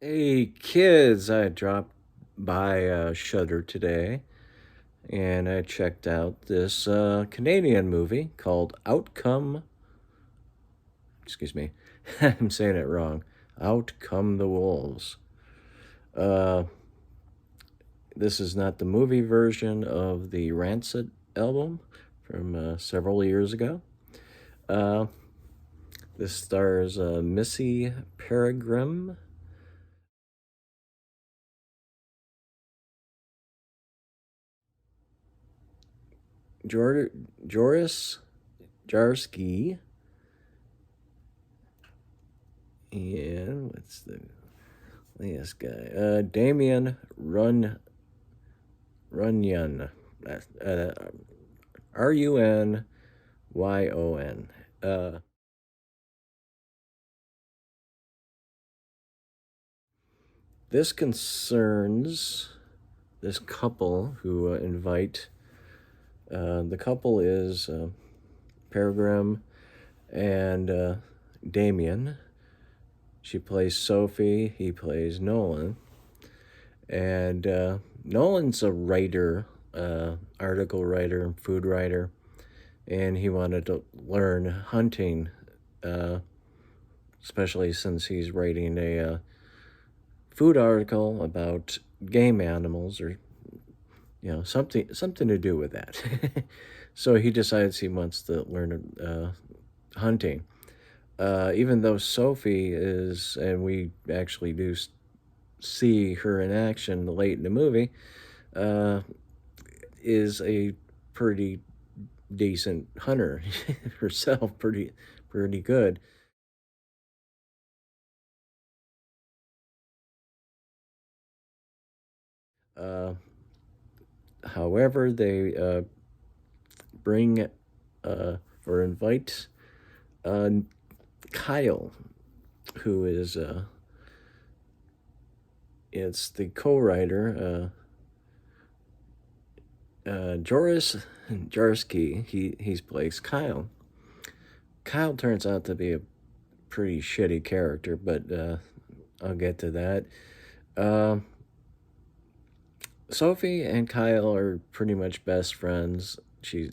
Hey kids, I dropped by Shudder today and I checked out this Canadian movie called Outcome. Excuse me, I'm saying it wrong. Out Come the Wolves. Uh, this is not the movie version of the Rancid album from several years ago. Uh, this stars Missy Peregrym, Joris Jarski, and what's the this guy? Damien Runyon. Uh, Runyon. Uh, this concerns this couple who invite. The couple is Peregrine and Damien. She plays Sophie. He plays Nolan. And Nolan's a writer, article writer, food writer, and he wanted to learn hunting, uh, especially since he's writing a food article about game animals or something to do with that. So he decides he wants to learn hunting. Even though Sophie is, and we actually do see her in action late in the movie, uh, is a pretty decent hunter herself, pretty good. Uh, However, they bring or invite uh, Kyle, who is it's the co-writer Joris Jarsky. He's plays Kyle. Kyle turns out to be a pretty shitty character, but I'll get to that. Uh, Sophie and Kyle are pretty much best friends. He's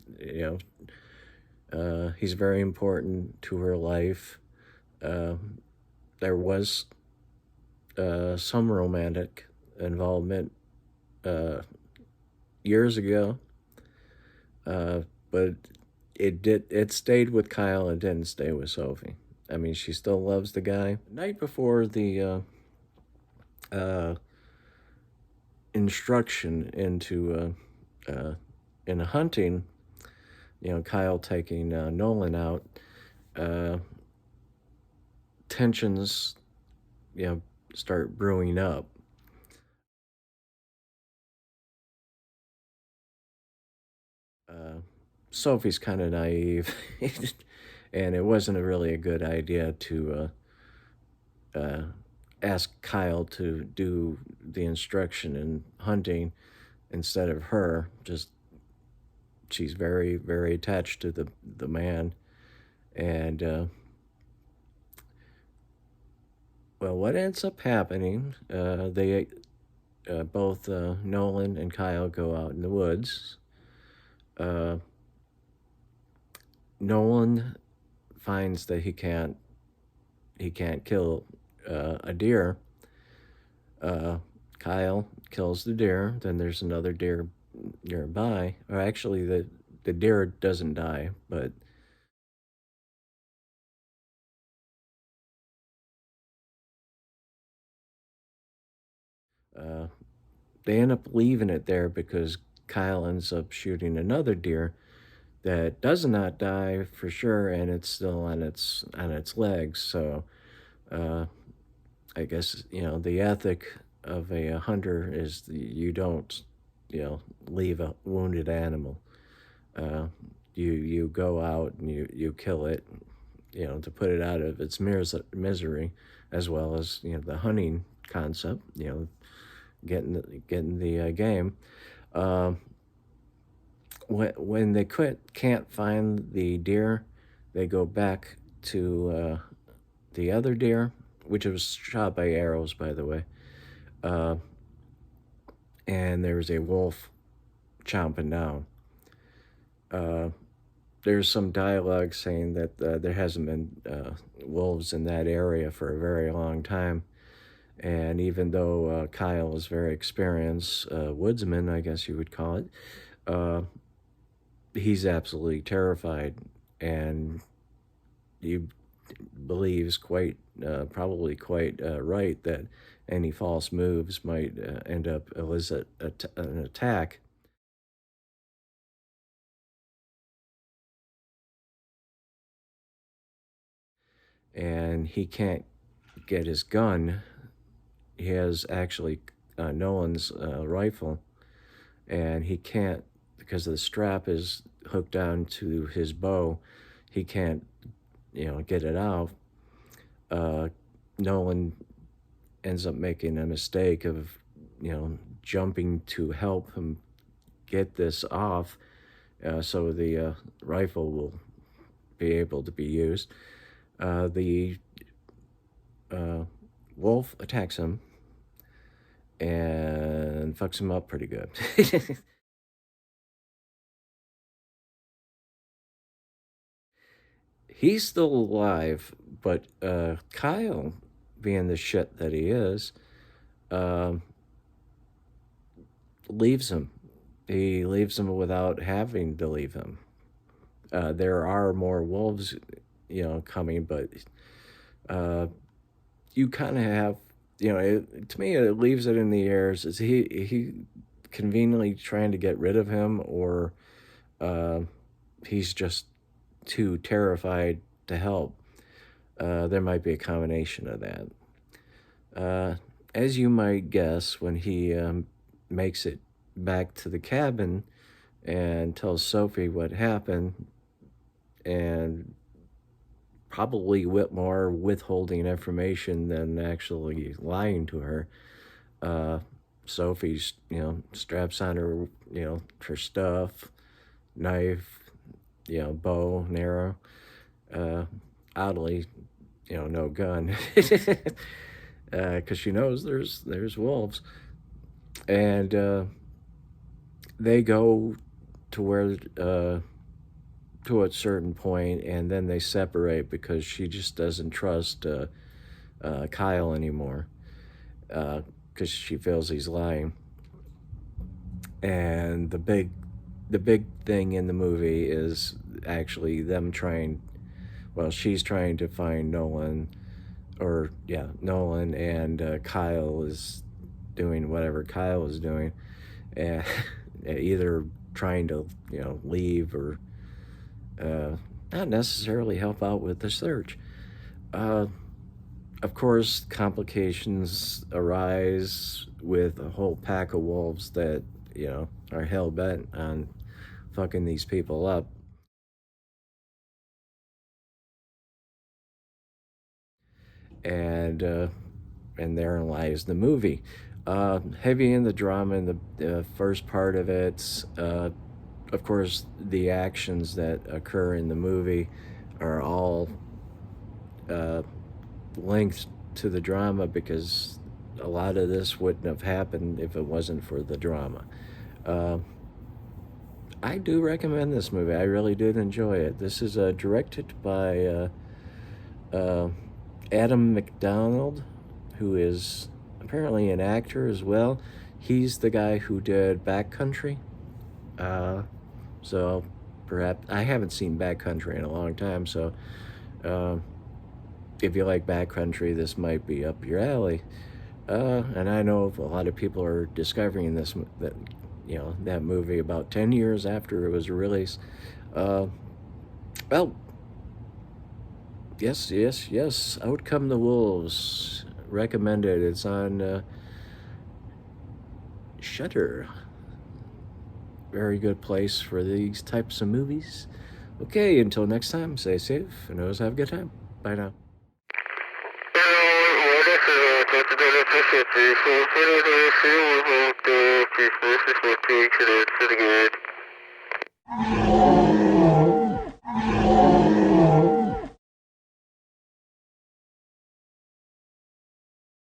very important to her life. Uh, there was some romantic involvement uh, years ago, uh, but it stayed with Kyle and didn't stay with Sophie. I mean, she still loves the guy. Night before the uh, instruction into in hunting, Kyle taking Nolan out, uh, tensions, start brewing up. Uh, Sophie's kind of naive, and it wasn't really a good idea to ask Kyle to do the instruction in hunting instead of her. Just she's very, very attached to the man, and well, what ends up happening? They both Nolan and Kyle go out in the woods. Uh, Nolan finds that he can't kill a deer. Uh, Kyle kills the deer. Then there's another deer nearby. Or actually, the deer doesn't die, but uh, they end up leaving it there because Kyle ends up shooting another deer that does not die for sure, and it's still on its legs. So uh, I guess the ethic of a hunter is you don't leave a wounded animal. Uh, you go out and you kill it, to put it out of its misery, as well as the hunting concept. Getting the game. Um, when they can't find the deer, they go back to the other deer, which was shot by arrows, by the way. Uh, and there's a wolf chomping down. Uh, there's some dialogue saying that there hasn't been wolves in that area for a very long time. And even though Kyle is very experienced woodsman, I guess you would call it, uh, he's absolutely terrified, and he believes probably quite right that any false moves might end up elicit an attack. And he can't get his gun. He has actually Nolan's rifle, and he can't, because the strap is hooked down to his bow. He can't, get it out. Nolan ends up making a mistake of, jumping to help him get this off, so the rifle will be able to be used. The wolf attacks him and fucks him up pretty good. He's still alive, but Kyle, being the shit that he is, um, leaves him. He leaves him without having to leave him. There are more wolves, coming, but you kind of have, to me, it leaves it in the air. Is he conveniently trying to get rid of him, or he's just too terrified to help? There might be a combination of that. As you might guess, when he makes it back to the cabin and tells Sophie what happened, and probably Whitmore withholding information than actually lying to her, Sophie's, straps on her, her stuff, knife, bow and arrow. Oddly, no gun, because she knows there's wolves, and they go to where to a certain point, and then they separate because she just doesn't trust Kyle anymore, because she feels he's lying. And the big thing in the movie is actually them trying. Well, she's trying to find Nolan, Nolan, and Kyle is doing whatever Kyle is doing, and either trying to leave or not necessarily help out with the search. Of course, complications arise with a whole pack of wolves that are hell bent on fucking these people up. And therein lies the movie. Heavy in the drama in the first part of it. Of course, the actions that occur in the movie are all linked to the drama, because a lot of this wouldn't have happened if it wasn't for the drama. I do recommend this movie. I really did enjoy it. This is directed by Adam McDonald, who is apparently an actor as well. He's the guy who did Backcountry. So perhaps I haven't seen Backcountry in a long time, so if you like Backcountry, this might be up your alley. And I know a lot of people are discovering that movie about 10 years after it was released. Well, yes. Out Come the Wolves. Recommended. It's on Shudder. Very good place for these types of movies. Okay, until next time, stay safe and always have a good time. Bye now.